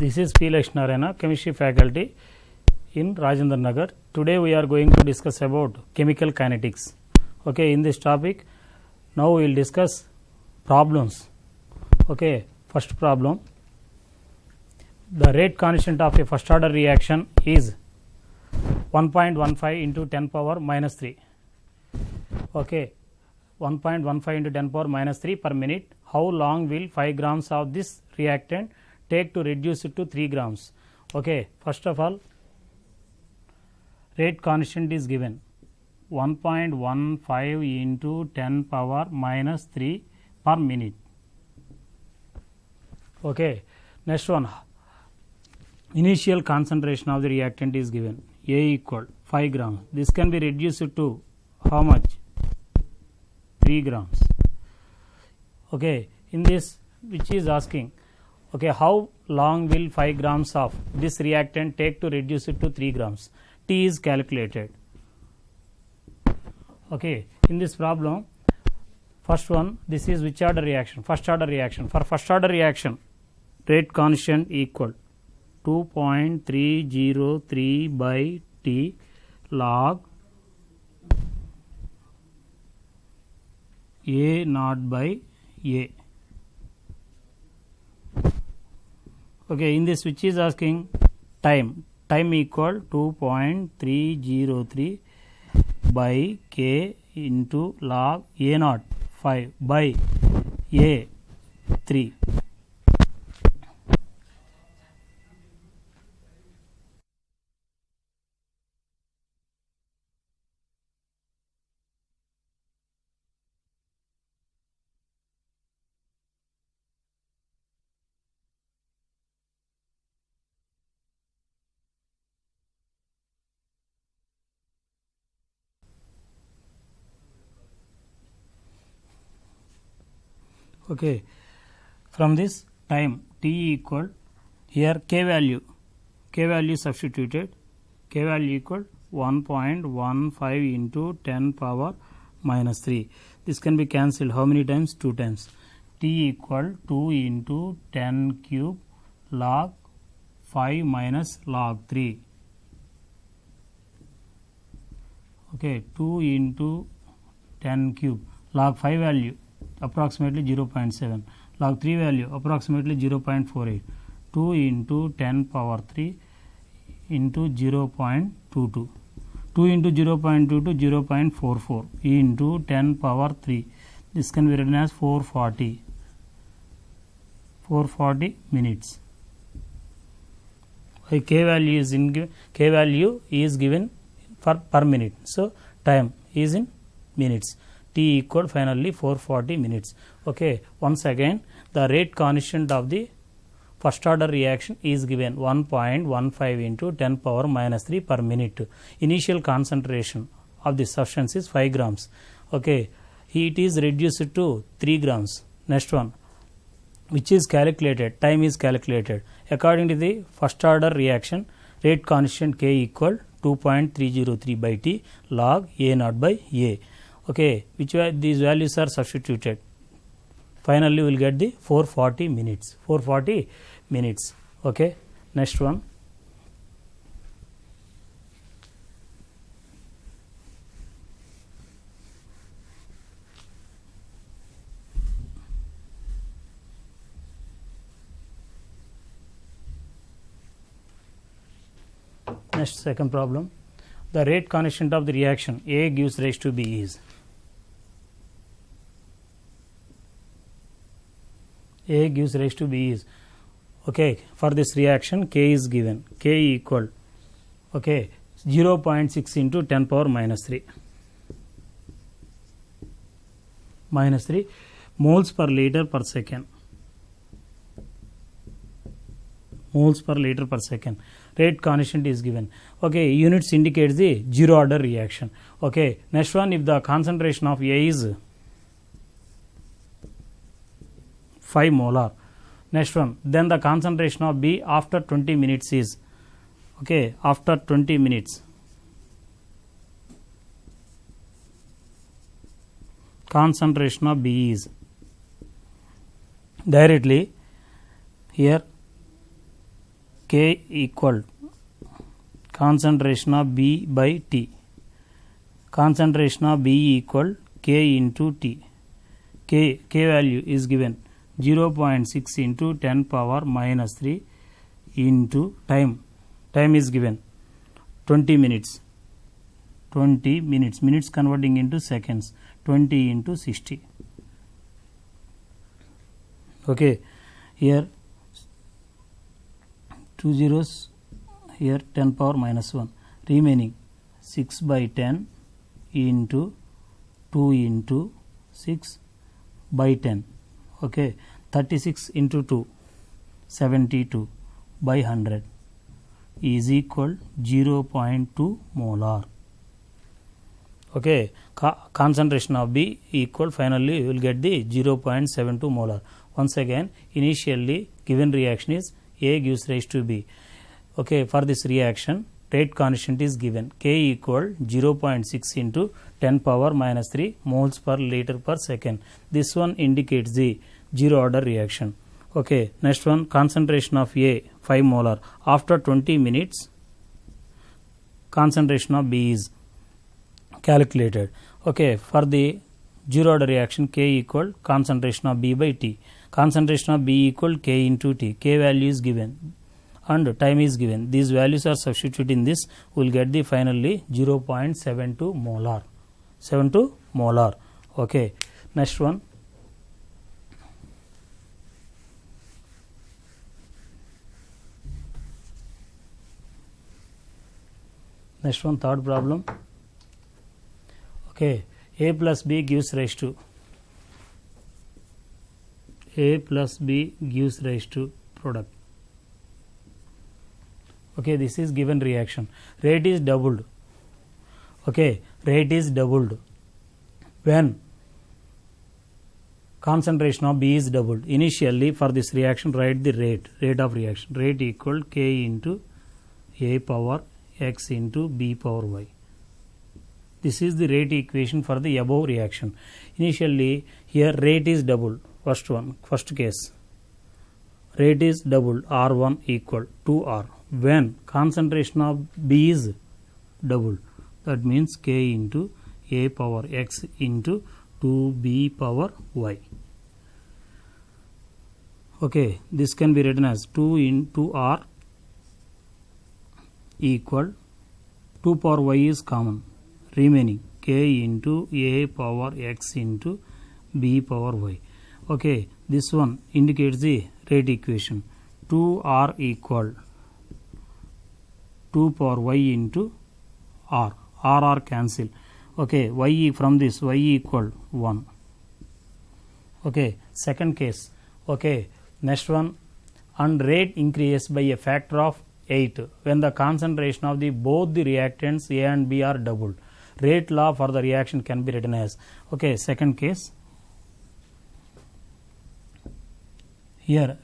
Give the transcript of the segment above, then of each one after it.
This is P. Lakshminarayana, chemistry faculty in Rajendra Nagar. Today we are going to discuss about chemical kinetics. Okay, in this topic, now we will discuss problems. Okay, first problem. The rate constant of a first order reaction is 1.15 into 10 power minus 3. Okay, 1.15 into 10 power minus 3 per minute. How long will 5 grams of this reactant take to reduce it to 3 grams? Okay, first of all, rate constant is given 1.15 into 10 power minus 3 per minute. Okay, next one, initial concentration of the reactant is given, A equal 5 grams. This can be reduced to how much? 3 grams. Okay, in this, which is asking, okay, how long will 5 grams of this reactant take to reduce it to 3 grams? T is calculated. Okay, in this problem, first one, this is which order reaction? First order reaction. For first order reaction, rate constant equal 2.303 by T log A naught by A. Okay, in this which is asking time equal 2.303 by K into log A naught 5 by A 3. Okay, from this time T equal, here K value substituted, K value equal 1.15 into 10 power minus 3. This can be cancelled how many times? 2 times. T equal 2 into 10 cube log 5 minus log 3. Okay, 2 into 10 cube log 5 value approximately 0.7, log 3 value approximately 0.48, 2 into 10 power 3 into 0.22, 2 into 0.22 0.44 into 10 power 3. This can be written as 440 minutes. K value is given for per minute, so time is in minutes. T equal finally 440 minutes. Okay, once again, the rate constant of the first order reaction is given 1.15 into 10 power minus 3 per minute. Initial concentration of the substance is 5 grams. Okay, heat is reduced to 3 grams. Next one, which is calculated, time is calculated. According to the first order reaction, rate constant K equal 2.303 by T log A naught by A. Okay, which these values are substituted. Finally, we will get the 440 minutes. 440 minutes. Okay, next one. Next, second problem. The rate constant of the reaction A gives rise to B is A gives rise to B is, okay, for this reaction K is given, K equal, okay, 0.6 into 10 power minus 3 moles per liter per second. Moles per liter per second. Rate constant is given. Okay, units indicates the zero order reaction. Okay, next one, if the concentration of A is 5 molar, next one, then the concentration of B after 20 minutes is, okay, after 20 minutes, concentration of B is directly here K equal concentration of B by T. Concentration of B equal K into T. K value is given 0.6 into 10 power minus 3 into time. Time is given 20 minutes. 20 minutes. Minutes converting into seconds. 20 into 60. Okay. Here 2 zeros. Here 10 power minus 1. Remaining 6 by 10 into 2 into 6 by 10. Okay. 36 into 2. 72 by 100 is equal 0.2 molar. Okay, concentration of B equal, finally you will get the 0.72 molar. Once again, initially given reaction is A gives rise to B. Okay, for this reaction rate constant is given K equal 0.6 into 10 power minus 3 moles per liter per second. This one indicates the zero order reaction. Okay, next one, concentration of A 5 molar. After 20 minutes, concentration of B is calculated. Okay, for the zero order reaction, K equal concentration of B by T. Concentration of B equal K into T. K value is given and time is given. These values are substituted in this. We will get the finally 0.72 molar. 72 molar. Okay, next one. Next one, third problem. Okay, A plus B gives rise to product. Okay, this is given reaction. Rate is doubled. Okay, rate is doubled when concentration of B is doubled. Initially for this reaction, write the rate of reaction. Rate equal K into A power X into B power Y. This is the rate equation for the above reaction. Initially here rate is doubled. First case, rate is doubled, R1 equal to R. When concentration of B is doubled, that means K into A power X into 2B power Y. Okay, this can be written as 2 into R equal 2 power Y is common. Remaining K into A power X into B power Y. Okay, this one indicates the rate equation. 2R equal 2 power Y into R. R cancel. Okay, Y from this Y equal 1. Okay, second case. Okay, next one, and rate increases by a factor of 8 when the concentration of both the reactants A and B are doubled. Rate law for the reaction can be written as, okay, second case. Here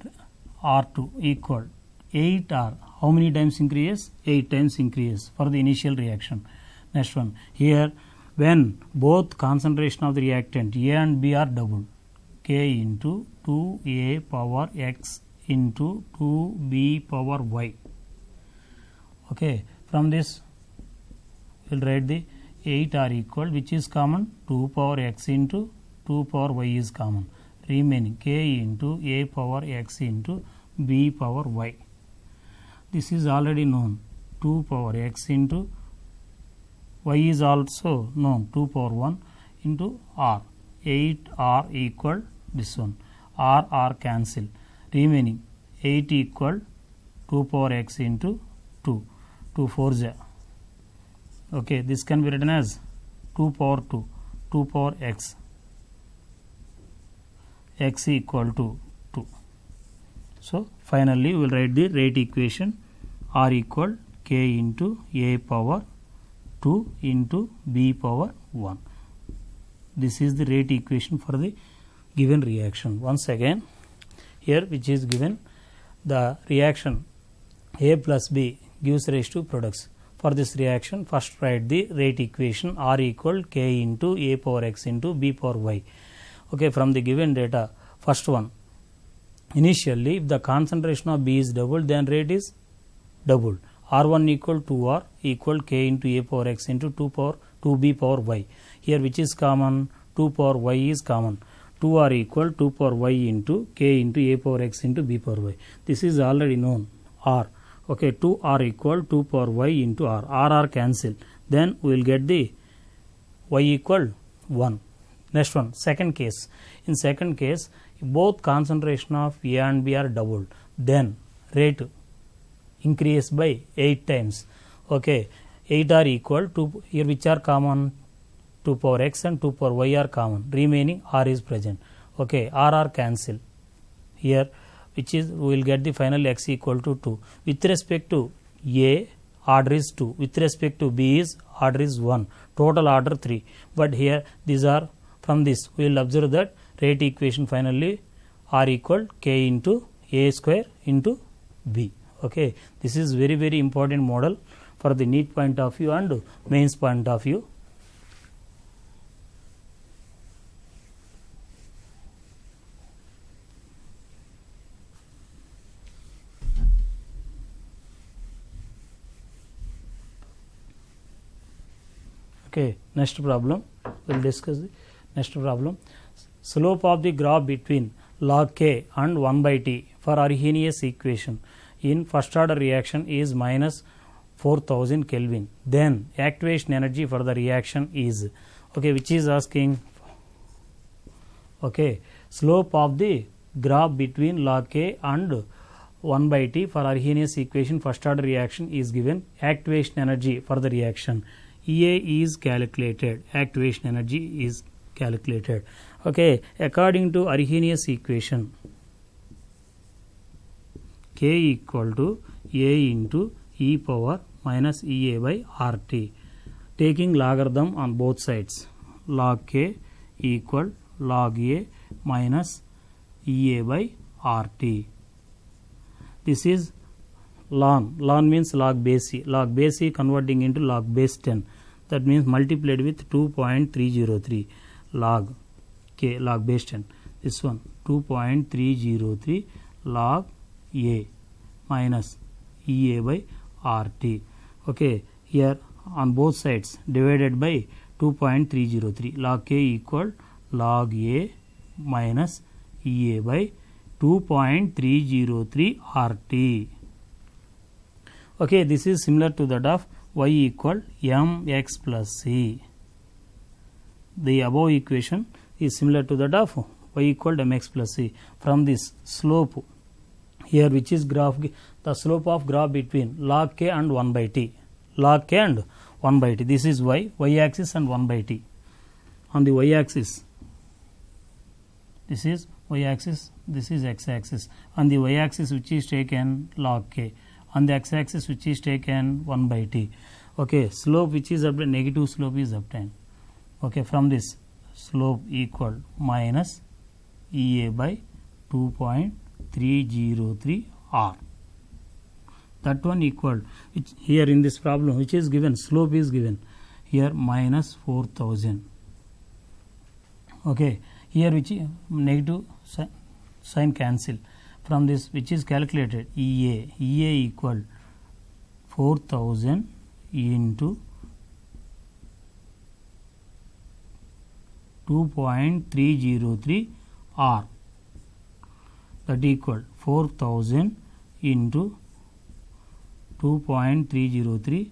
R2 equal 8R. How many times increase? 8 times increase for the initial reaction. Next one. Here when both concentration of the reactant A and B are doubled, K into 2A power X into 2B power Y. Okay, from this we will write the 8R equal, which is common, 2 power X into 2 power Y is common. Remaining K into A power X into B power Y. This is already known, 2 power X into Y is also known, 2 power 1 into R. 8R equal this one. R cancel. Remaining 8 equal 2 power X into 2. 2 4 0. Okay, this can be written as 2 power 2, 2 power X. X equal to 2. So finally we will write the rate equation. R equal K into A power 2 into B power 1. This is the rate equation for the given reaction. Once again, here which is given, the reaction A plus B gives rise to products. For this reaction, first write the rate equation. R equal K into A power X into B power Y. Okay, from the given data, first one, initially if the concentration of B is doubled, then rate is doubled. R1 equal 2R equal k into a power x into 2b power y. Here which is common? 2 power y is common. 2R equal 2 power y into k into a power x into b power y. This is already known. R. Okay, 2R equal 2 power y into R. R cancel. Then we will get the y equal 1. Next one, second case. In second case, both concentration of A and B are doubled. Then rate increase by 8 times. Okay, 8 are equal to, here which are common? 2 power x and 2 power y are common. Remaining R is present. Okay, R cancel. Here which is, we will get the final x equal to 2. With respect to A, order is 2. With respect to B is order is 1. Total order 3. But here these are, from this we will observe that rate equation finally R equal k into A square into B. Okay, this is very very important model for the NEET point of view and mains point of view. Okay, next problem we will discuss the next problem. Slope of the graph between log k and 1 by t for Arrhenius equation in first order reaction is minus 4000 Kelvin. Then activation energy for the reaction is, okay, which is asking, okay, slope of the graph between log k and 1 by t for Arrhenius equation first order reaction is given. Activation energy for the reaction EA is calculated. Activation energy is calculated. Okay, according to Arrhenius equation, k equal to A into e power minus EA by RT. Taking logarithm on both sides, log k equal log A minus EA by RT. This is ln. Ln means log base c. Log base c converting into log base 10. That means multiplied with 2.303 log k, log base 10. This one 2.303 log A minus EA by RT. Okay, here on both sides divided by 2.303. Log k equal log A minus EA by 2.303 RT. Okay, this is similar to that of y equal mx plus c. The above equation is similar to that of y equal mx plus c. From this slope here, which is graph, the slope of graph between log k and 1 by t. Log k and 1 by t. This is y axis and 1 by t. On the y axis, this is y axis, this is x axis. On the y axis which is taken log k. On the x axis which is taken 1 by t. Okay, slope which is obtained, negative slope is obtained. Okay, from this slope equal minus EA by 2.303 R. That one equal, which here in this problem which is given, slope is given here minus 4000. Okay, here which negative sign cancel. From this which is calculated EA equal 4000 into 2.303 R, that equal 4000 into 2.303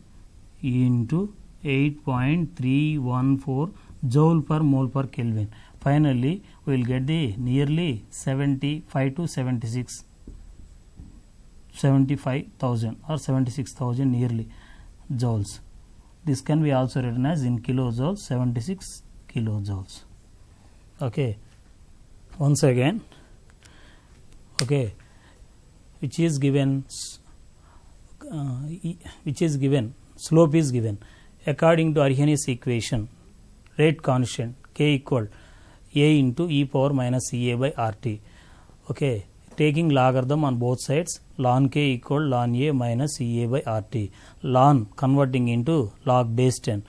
into 8.314 joule per mole per Kelvin. Finally, we will get the nearly 75 to 75,000 or 76,000 nearly joules. This can be also written as in kilojoules, 76 kilojoules. Okay, once again, okay, which is given slope is given according to Arrhenius equation, rate constant k equal A into e power minus EA by RT. Okay, taking logarithm on both sides, ln k equal ln A minus EA by RT. Ln converting into log base 10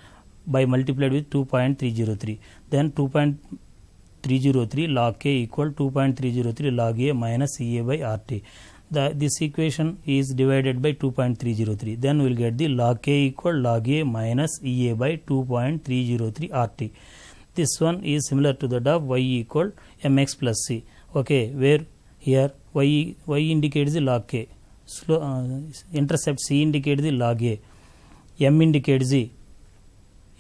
by multiplied with 2.303. Then 2.303 log k equal 2.303 log A minus EA by RT. this equation is divided by 2.303. Then we will get the log K equal log A minus EA by 2.303 RT. This one is similar to that of y equal mx plus c. Okay, where here y indicates the log K, intercept c indicates the log A, m indicates the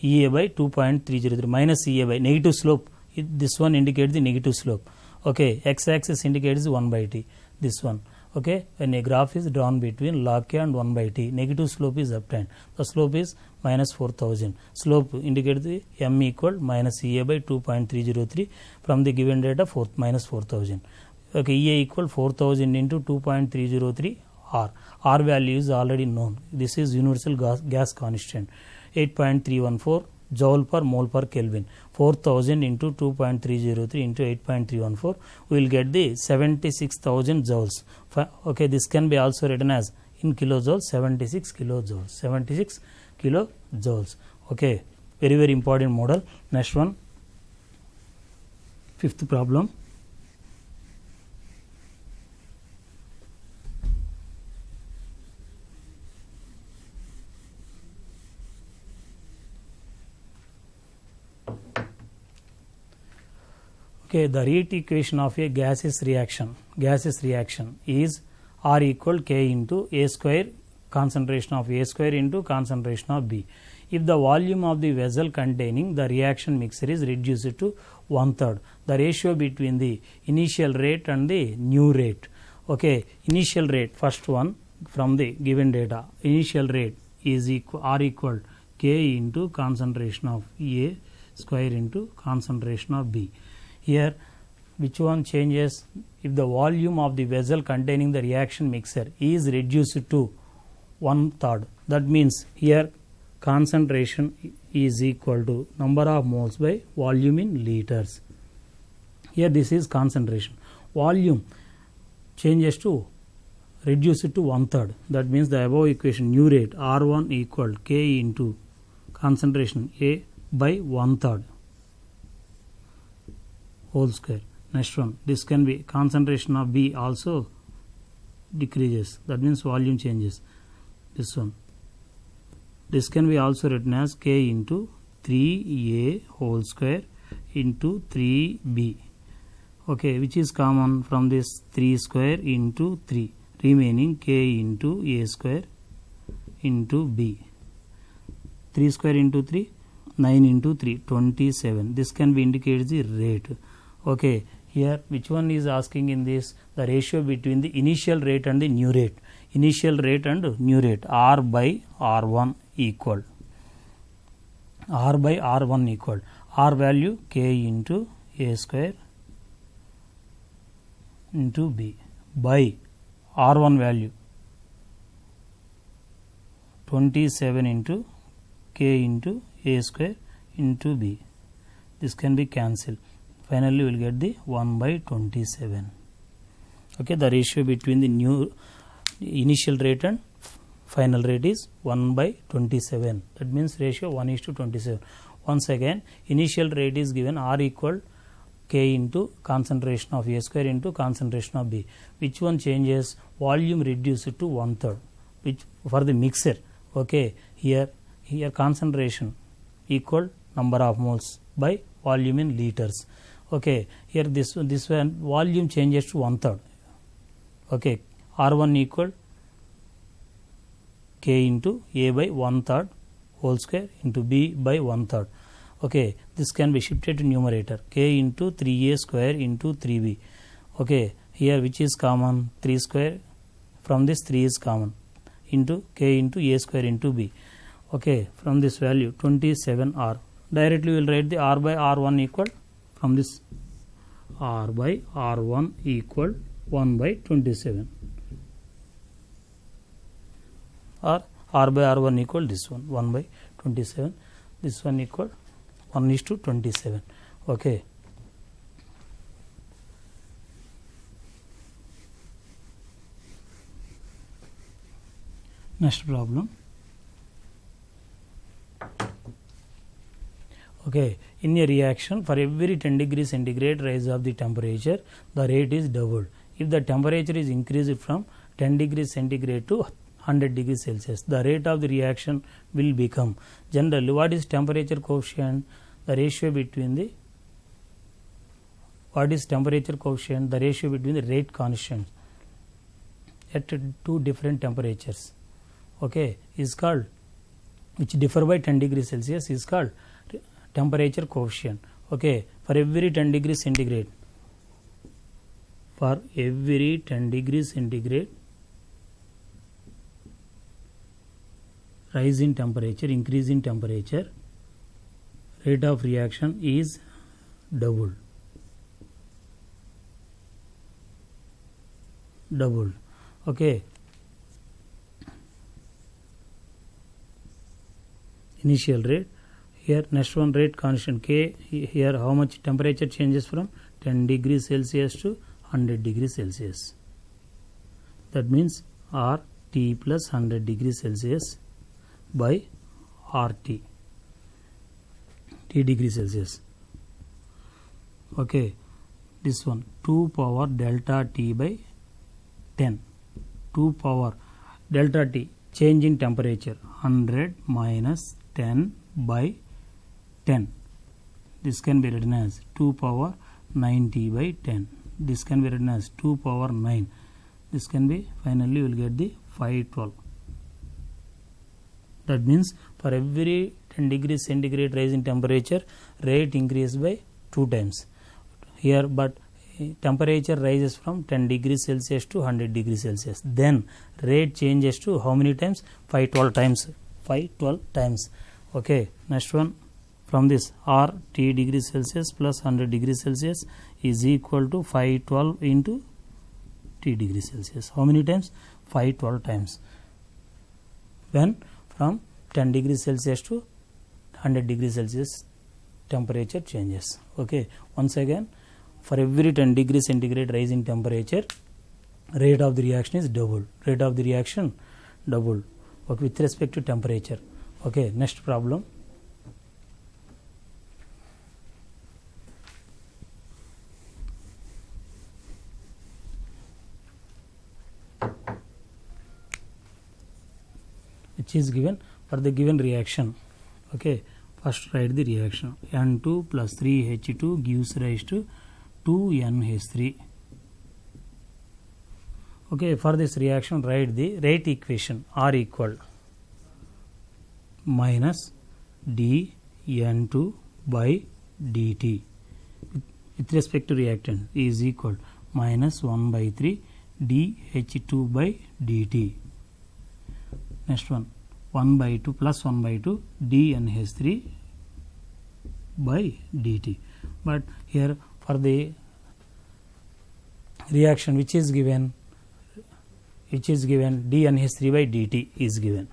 EA by 2.303 minus EA by negative slope. This one indicates the negative slope. Okay, x-axis indicates 1 by t. This one. Okay, when a graph is drawn between log K and 1 by t, negative slope is obtained. The slope is minus 4000. Slope indicates the m equal minus EA by 2.303 from the given data minus 4000. Okay, EA equal 4000 into 2.303 R. R value is already known. This is universal gas constant. 8.314 joule per mole per Kelvin. 4000 into 2.303 into 8.314, we will get the 76,000 joules. Okay, this can be also written as in kilojoules, 76 kilojoules. 76 kilojoules. Okay, very very important model. Next one, fifth problem. Okay, the rate equation of a gaseous reaction is R equal K into A square, concentration of A square into concentration of B. If the volume of the vessel containing the reaction mixture is reduced to 1/3, the ratio between the initial rate and the new rate. Okay, initial rate, first one from the given data, initial rate is R equal K into concentration of A square into concentration of B. Here, which one changes? If the volume of the vessel containing the reaction mixture is reduced to 1/3, that means here concentration is equal to number of moles by volume in liters. Here this is concentration. Volume changes to reduced to 1/3. That means the above equation new rate R1 equal K into concentration A by 1/3 whole square. Next one, this can be concentration of B also decreases. That means volume changes. This one. This can be also written as K into 3A whole square into 3B. Okay, which is common from this 3 square into 3. Remaining K into A square into B. 3 square into 3, 9 into 3, 27. This can be indicates the rate. Okay, here which one is asking in this? The ratio between the initial rate and the new rate. Initial rate and new rate. R by R1 equal. R by R1 equal. R value K into A square into B by R1 value 27 into K into A square into B. This can be cancelled. Finally, we will get the 1 by 27. Okay, the ratio between the new initial rate and final rate is 1 by 27. That means ratio 1:27. Once again, initial rate is given R equal K into concentration of A square into concentration of B. Which one changes? Volume reduced to 1/3. Which for the mixer. Okay, here concentration equal number of moles by volume in liters. Okay, here this one volume changes to 1/3. Okay, R1 equal K into A by 1/3 whole square into B by 1/3. Okay, this can be shifted to numerator. K into 3A square into 3B. Okay, here which is common? 3 square. From this 3 is common. Into K into A square into B. Okay, from this value 27R. Directly we will write the R by R1 equal from this R by R1 equal 1 by 27. Or R by R1 equal this one 1 by 27. This one equal 1:27. Okay. Next problem. Okay, in a reaction, for every 10 degrees centigrade rise of the temperature, the rate is doubled. If the temperature is increased from 10 degrees centigrade to 100 degrees Celsius. The rate of the reaction will become, generally, what is temperature coefficient? The ratio between the, what is temperature coefficient? The ratio between the rate constants at two different temperatures, okay, is called, which differ by 10 degrees Celsius, is called temperature coefficient. Okay, for every 10 degrees centigrade, for every 10 degrees centigrade rise in temperature, increase in temperature, rate of reaction is doubled. Okay, initial rate, here next one rate constant K, here how much temperature changes from 10 degrees Celsius to 100 degrees Celsius, that means RT plus 100 degrees Celsius by RT, T degrees Celsius. Okay, this one 2 power delta T by 10, 2 power delta T, change in temperature, 100 minus 10 by 10, this can be written as 2 power 90 by 10, this can be written as 2 power 9, this can be, finally you will get the 512. That means for every 10 degrees centigrade rise in temperature, rate increase by 2 times here, but temperature rises from 10 degrees Celsius to 100 degrees Celsius, then rate changes to how many times? 512 times, 512 times. Okay, next one, from this RT degrees Celsius plus 100 degrees Celsius is equal to 512 into T degrees Celsius. How many times? 512 times, when from 10 degrees Celsius to 100 degrees Celsius temperature changes. Okay, once again, for every 10 degrees centigrade rise in temperature, rate of the reaction is doubled. Rate of the reaction doubled. Okay, with respect to temperature. Okay, next problem. Which is given for the given reaction. Okay, first write the reaction. N2 plus 3H2 gives rise to 2NH3. Okay, for this reaction write the rate equation, R equal minus dN2 by dt with respect to reactant is equal minus 1 by 3 dH2 by dt. Next one, 1 by 2 plus 1 by 2 dNH3 by dt. But here for the reaction which is given dNH3 by dt is given.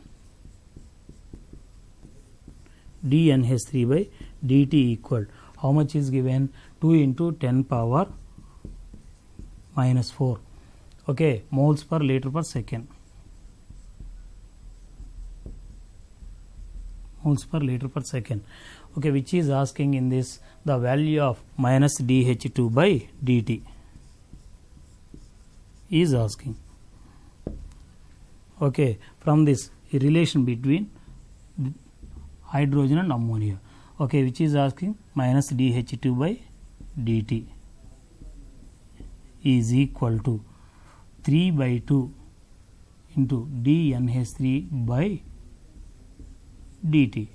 dNH3 by dt equal, how much is given? 2 into 10 power minus 4. Okay, moles per liter per second. Moles per liter per second. Okay, which is asking in this the value of minus dH2 by dt is asking. Okay, from this relation between hydrogen and ammonia. Okay, which is asking minus dH2 by dt is equal to 3 by 2 into dNH3 by dt.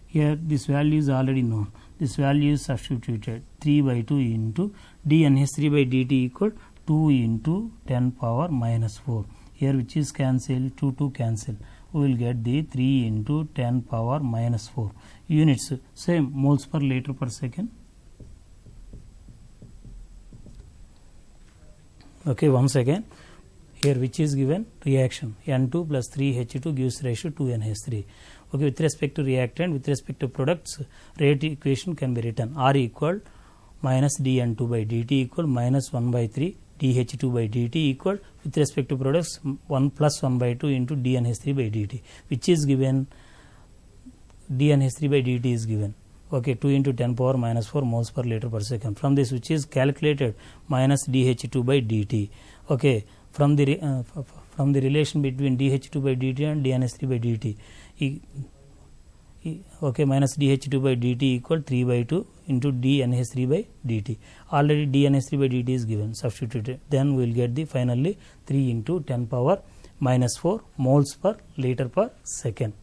Here this value is already known. This value is substituted. 3 by 2 into dNH3 by dt equal 2 into 10 power minus 4. Here which is cancelled, 2 cancel. We will get the 3 into 10 power minus 4. Units same, moles per liter per second. Okay, once again, here which is given reaction N2 plus 3H2 gives rise to 2NH3. Okay, with respect to reactant, with respect to products, rate equation can be written R equal minus dN2 by dt equal minus 1 by 3 dH2 by dt equal, with respect to products, 1 plus 1 by 2 into dNH3 by dt, which is given dNH3 by dt is given. Okay, 2 into 10 power minus 4 moles per liter per second. From this which is calculated minus dH2 by dt. Okay, from the relation between dH2 by dt and dNH3 by dt. Okay, minus dH2 by dt equal 3 by 2 into dNH3 by dt. Already dNH3 by dt is given, substituted. Then we will get the finally 3 into 10 power minus 4 moles per liter per second.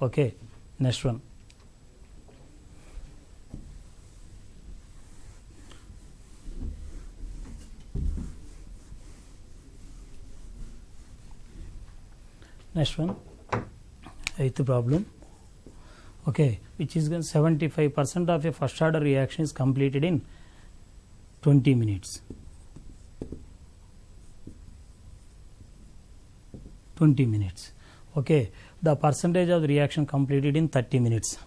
Okay, next one. Next one, eighth problem. Okay, which is 75% of a first order reaction is completed in 20 minutes. 20 minutes. Okay, the percentage of the reaction completed in 30 minutes.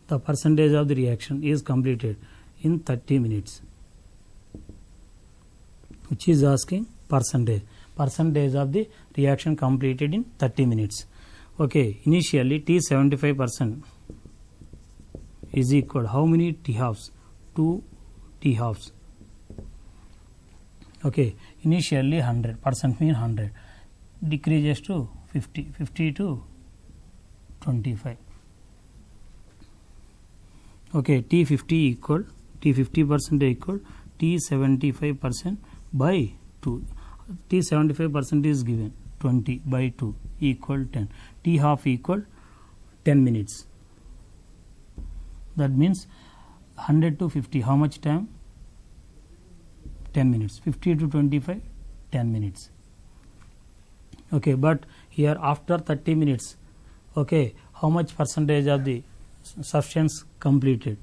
The percentage of the reaction is completed in 30 minutes, which is asking percentage of the reaction completed in 30 minutes. Okay, initially T 75% is equal how many T halves? 2 T halves. Okay, initially 100% mean 100 decreases to 50, 50 to 25. Okay, T 50 equal T 50% equal T 75% by 2. T 75% is given 20 by 2 equal 10. T half equal 10 minutes. That means 100 to 50, how much time? 10 minutes. 50 to 25, 10 minutes. Okay, but here after 30 minutes, okay, how much percentage of the substance completed?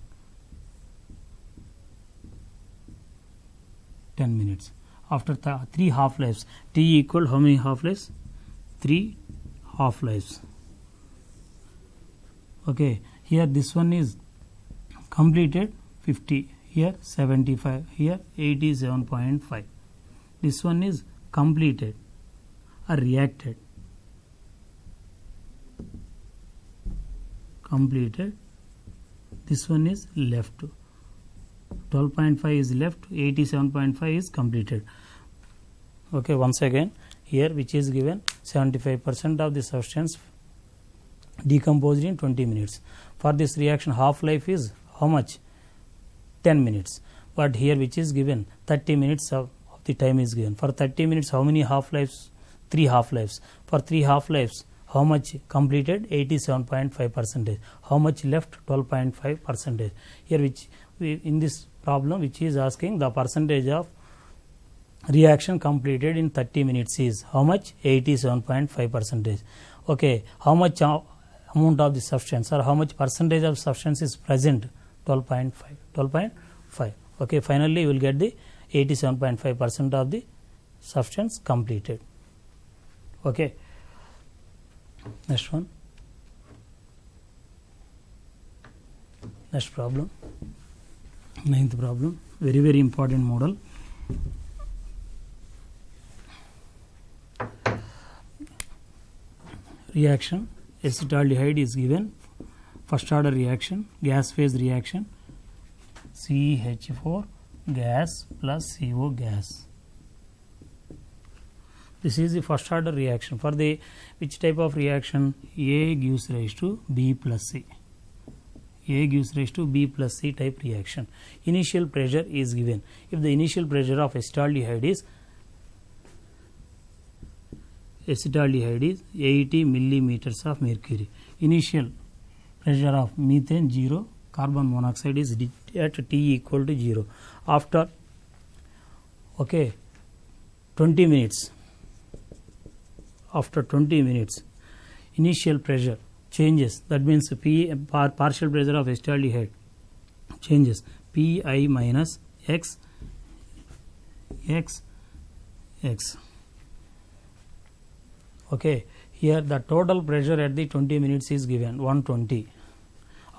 10 minutes. After 3 half-lives, T equal how many half-lives? 3 half-lives. Okay, here this one is completed 50, here 75, here 87.5. This one is completed or reacted. Completed. This one is left. 12.5 is left, 87.5 is completed. Okay, once again, here which is given 75% of the substance decomposed in 20 minutes. For this reaction, half-life is how much? 10 minutes. But here which is given 30 minutes of the time is given. For 30 minutes, how many half-lives? 3 half-lives. For 3 half-lives, how much completed? 87.5%. How much left? 12.5%. Here which in this problem which is asking the percentage of reaction completed in 30 minutes is how much? 87.5%. Okay, how much amount of the substance or how much percentage of substance is present? 12.5. Okay, finally you will get the 87.5% of the substance completed. Okay, next one. Next problem, 9th problem, very important model. Reaction, acetaldehyde is given, first order reaction, gas phase reaction, CH4 gas plus CO gas. This is the first order reaction. For the which type of reaction? A gives rise to B plus C. A gives rise to B plus C type reaction. Initial pressure is given. If the initial pressure of acetaldehyde is 80 millimeters of mercury. Initial pressure of methane 0, carbon monoxide is at T equal to 0. After 20 minutes, after 20 minutes, initial pressure changes. That means partial pressure of acetaldehyde changes. Pi minus x. Okay, here the total pressure at the 20 minutes is given 120.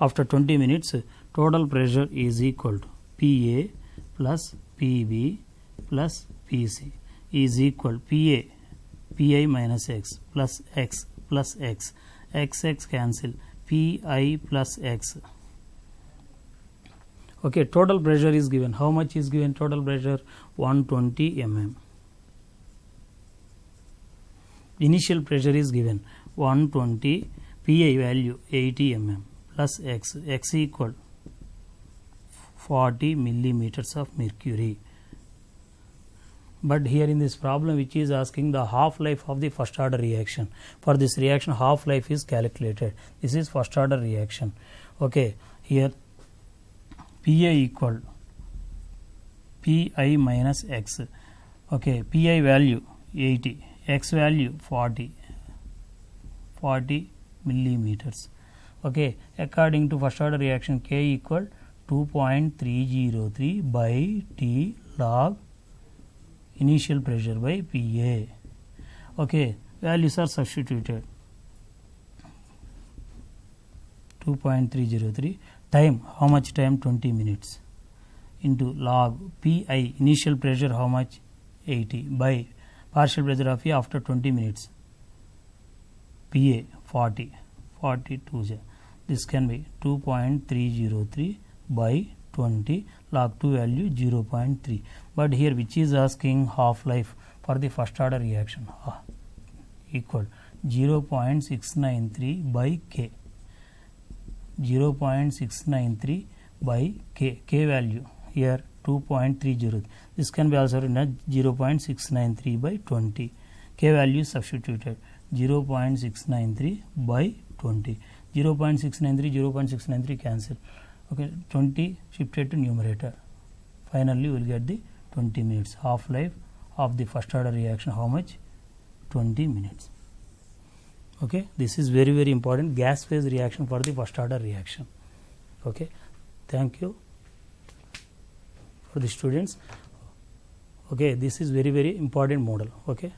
After 20 minutes, total pressure is equal to Pa plus Pb plus Pc is equal Pi minus x plus x plus x. X cancel. Pi plus x. Okay, total pressure is given. How much is given? Total pressure 120 mm. Initial pressure is given 120, PI value 80 mm plus X equal 40 millimeters of mercury. But here in this problem which is asking the half life of the first order reaction. For this reaction half life is calculated. This is first order reaction. Okay, here PI equal PI minus X. Okay, PI value 80, X value 40 millimeters. Okay, according to first order reaction K equal 2.303 by T log initial pressure by PA. Okay, values are substituted. 2.303 time, how much time? 20 minutes into log PI initial pressure how much? 80 by partial pressure of A after 20 minutes PA 42. This can be 2.303 by 20 log 2 value 0.3. But here which is asking half life for the first order reaction equal 0.693 by K. 0.693 by K. K value here 2.30. This can be also written as 0.693 by 20. K value substituted 0.693 by 20. 0.693 cancel. Okay, 20 shifted to numerator. Finally, we will get the 20 minutes. Half life of the first order reaction how much? 20 minutes. Okay, this is very very important gas phase reaction for the first order reaction. Okay, thank you for the students. Okay, this is very very important model. Okay.